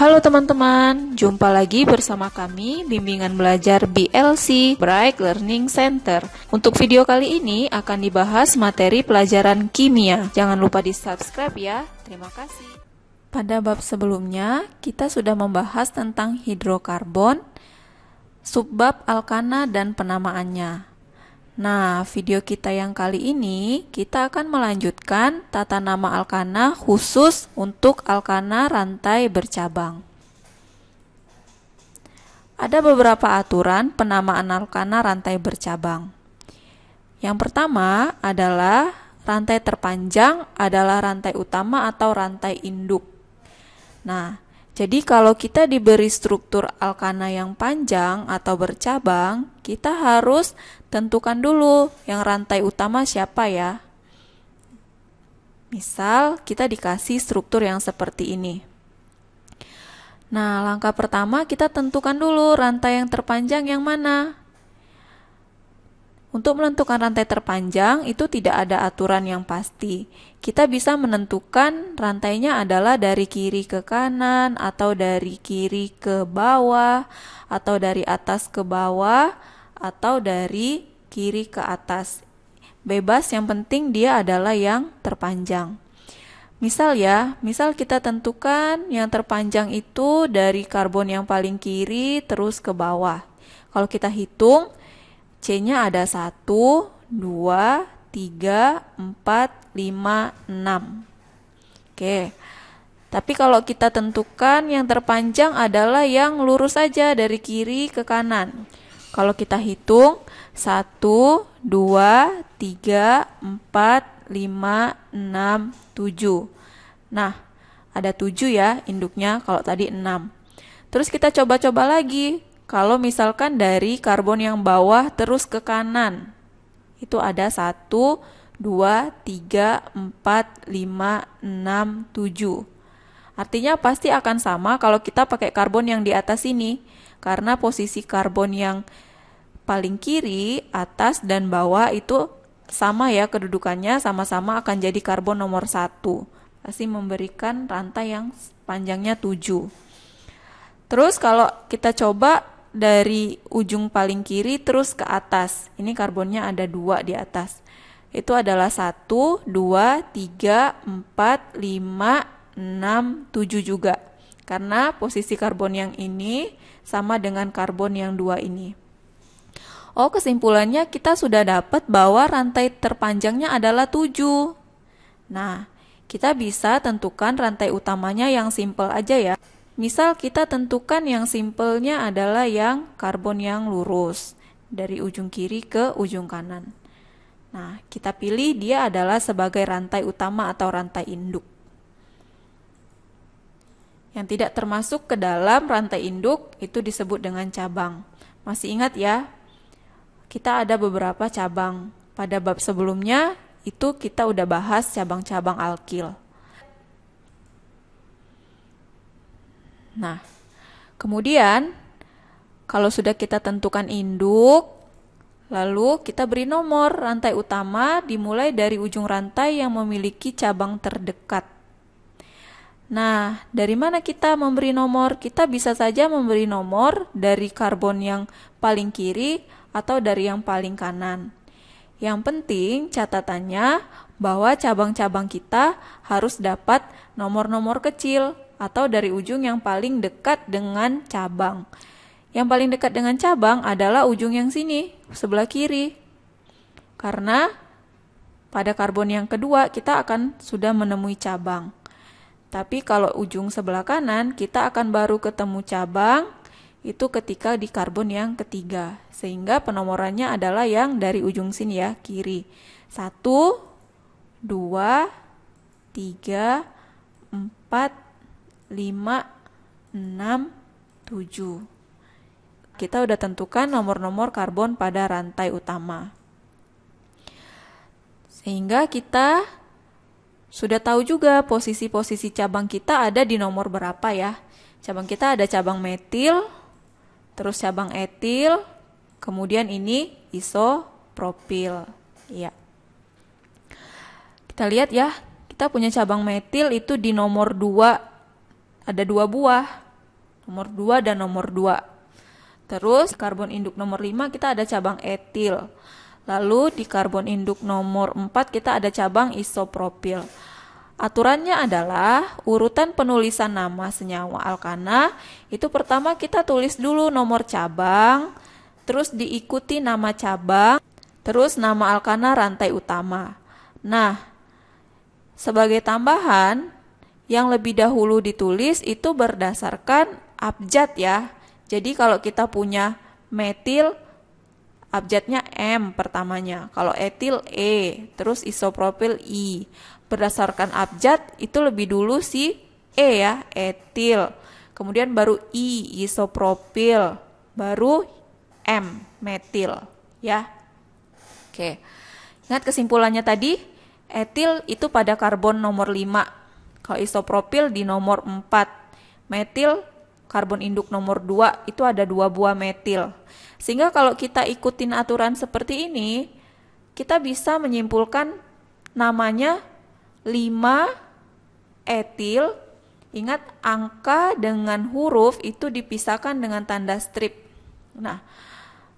Halo teman-teman, jumpa lagi bersama kami Bimbingan Belajar BLC Bright Learning Center. Untuk video kali ini akan dibahas materi pelajaran kimia. Jangan lupa di-subscribe ya. Terima kasih. Pada bab sebelumnya, kita sudah membahas tentang hidrokarbon, subbab alkana dan penamaannya. Nah, video kita yang kali ini, kita akan melanjutkan tata nama alkana khusus untuk alkana rantai bercabang. Ada beberapa aturan penamaan alkana rantai bercabang. Yang pertama adalah rantai terpanjang adalah rantai utama atau rantai induk. Nah, jadi kalau kita diberi struktur alkana yang panjang atau bercabang, kita harus tentukan dulu yang rantai utama siapa ya. Misal kita dikasih struktur yang seperti ini. Nah, langkah pertama kita tentukan dulu rantai yang terpanjang yang mana. Untuk menentukan rantai terpanjang itu tidak ada aturan yang pasti. Kita bisa menentukan rantainya adalah dari kiri ke kanan, atau dari kiri ke bawah, atau dari atas ke bawah, atau dari kiri ke atas. Bebas, yang penting dia adalah yang terpanjang. Misal kita tentukan yang terpanjang itu dari karbon yang paling kiri terus ke bawah. Kalau kita hitung, C-nya ada 1, 2, 3, 4, 5, 6. Oke. Tapi kalau kita tentukan yang terpanjang adalah yang lurus saja dari kiri ke kanan. Kalau kita hitung 1, 2, 3, 4, 5, 6, 7. Nah, ada 7 ya induknya, kalau tadi 6. Terus kita coba-coba lagi. Kalau misalkan dari karbon yang bawah terus ke kanan, itu ada 1, 2, 3, 4, 5, 6, 7. Artinya pasti akan sama kalau kita pakai karbon yang di atas ini, karena posisi karbon yang paling kiri, atas, dan bawah itu sama ya kedudukannya, sama-sama akan jadi karbon nomor 1. Pasti memberikan rantai yang panjangnya 7. Terus kalau kita coba dari ujung paling kiri terus ke atas. Ini karbonnya ada 2 di atas. Itu adalah 1, 2, 3, 4, 5, 6, 7 juga. Karena posisi karbon yang ini sama dengan karbon yang 2 ini. Oh, kesimpulannya kita sudah dapat bahwa rantai terpanjangnya adalah 7. Nah, kita bisa tentukan rantai utamanya yang simpel aja ya. Misal kita tentukan yang simpelnya adalah yang karbon yang lurus dari ujung kiri ke ujung kanan. Nah, kita pilih dia adalah sebagai rantai utama atau rantai induk. Yang tidak termasuk ke dalam rantai induk itu disebut dengan cabang. Masih ingat ya? Kita ada beberapa cabang. Pada bab sebelumnya itu kita udah bahas cabang-cabang alkil. Nah, kemudian kalau sudah kita tentukan induk, lalu kita beri nomor rantai utama dimulai dari ujung rantai yang memiliki cabang terdekat. Nah, dari mana kita memberi nomor? Kita bisa saja memberi nomor dari karbon yang paling kiri atau dari yang paling kanan. Yang penting catatannya bahwa cabang-cabang kita harus dapat nomor-nomor kecil atau dari ujung yang paling dekat dengan cabang. Yang paling dekat dengan cabang adalah ujung yang sini, sebelah kiri. Karena pada karbon yang kedua kita akan sudah menemui cabang. Tapi kalau ujung sebelah kanan kita akan baru ketemu cabang itu ketika di karbon yang ketiga. Sehingga penomorannya adalah yang dari ujung sini ya, kiri. 1, 2, 3, 4, 5, 6, 7. Kita udah tentukan nomor-nomor karbon pada rantai utama. Sehingga kita sudah tahu juga posisi-posisi cabang kita ada di nomor berapa ya. Cabang kita ada cabang metil, terus cabang etil, kemudian ini isopropil. Ya. Kita lihat ya, kita punya cabang metil itu di nomor 2. Ada 2 buah. Nomor 2 dan nomor 2. Terus karbon induk nomor 5 kita ada cabang etil. Lalu di karbon induk nomor 4 kita ada cabang isopropil. Aturannya adalah urutan penulisan nama senyawa alkana. Itu pertama kita tulis dulu nomor cabang, terus diikuti nama cabang, terus nama alkana rantai utama. Nah, sebagai tambahan, yang lebih dahulu ditulis itu berdasarkan abjad ya. Jadi kalau kita punya metil, abjadnya M pertamanya, kalau etil E, terus isopropil I. Berdasarkan abjad itu lebih dulu si E ya, etil. Kemudian baru I, isopropil, baru M, metil ya. Oke. Ingat kesimpulannya tadi, etil itu pada karbon nomor 5. Kalau isopropil di nomor 4. Metil karbon induk nomor 2 itu ada 2 buah metil. Sehingga kalau kita ikutin aturan seperti ini, kita bisa menyimpulkan namanya 5 etil. Ingat, angka dengan huruf itu dipisahkan dengan tanda strip. Nah,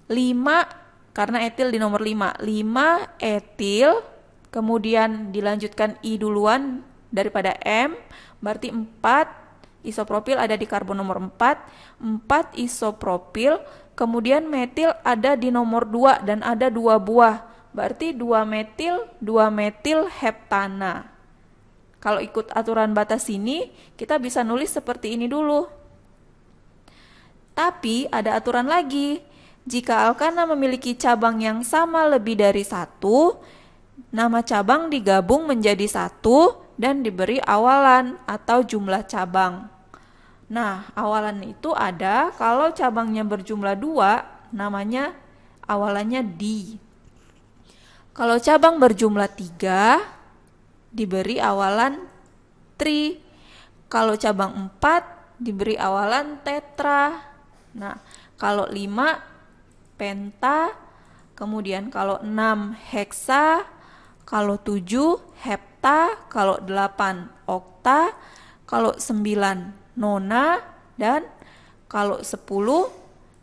5 karena etil di nomor 5. 5 etil, kemudian dilanjutkan I duluan daripada M, berarti 4 isopropil ada di karbon nomor 4. 4 isopropil, kemudian metil ada di nomor 2 dan ada 2 buah. Berarti 2 metil heptana. Kalau ikut aturan batas ini, kita bisa nulis seperti ini dulu. Tapi ada aturan lagi. Jika alkana memiliki cabang yang sama lebih dari 1, nama cabang digabung menjadi 1 dan diberi awalan atau jumlah cabang. Nah, awalan itu ada kalau cabangnya berjumlah 2, namanya awalannya di. Kalau cabang berjumlah 3, diberi awalan tri. Kalau cabang 4, diberi awalan tetra. Nah, kalau 5, penta. Kemudian kalau 6, heksa. Kalau 7, hepta. Kalau 8, okta. Kalau 9, nona, dan kalau 10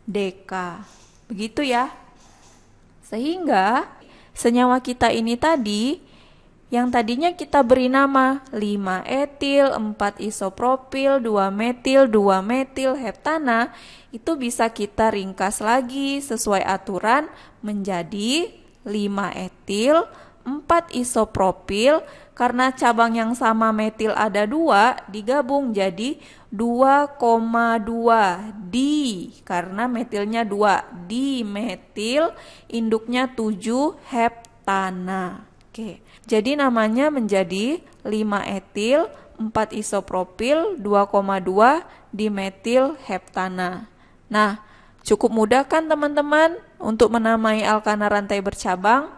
deka. Begitu ya. Sehingga senyawa kita ini tadi yang tadinya kita beri nama 5 etil, 4 isopropil, 2 metil heptana, itu bisa kita ringkas lagi sesuai aturan menjadi 5 etil, 4 isopropil. Karena cabang yang sama metil ada 2, digabung jadi 2,2 di. Karena metilnya 2, di metil, induknya 7, heptana. Oke, jadi namanya menjadi 5 etil, 4 isopropil, 2,2 dimetil heptana. Nah, cukup mudah kan teman-teman untuk menamai alkana rantai bercabang?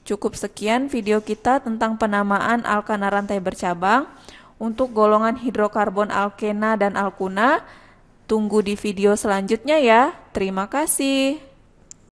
Cukup sekian video kita tentang penamaan alkana rantai bercabang. Untuk golongan hidrokarbon alkena dan alkuna, tunggu di video selanjutnya ya. Terima kasih.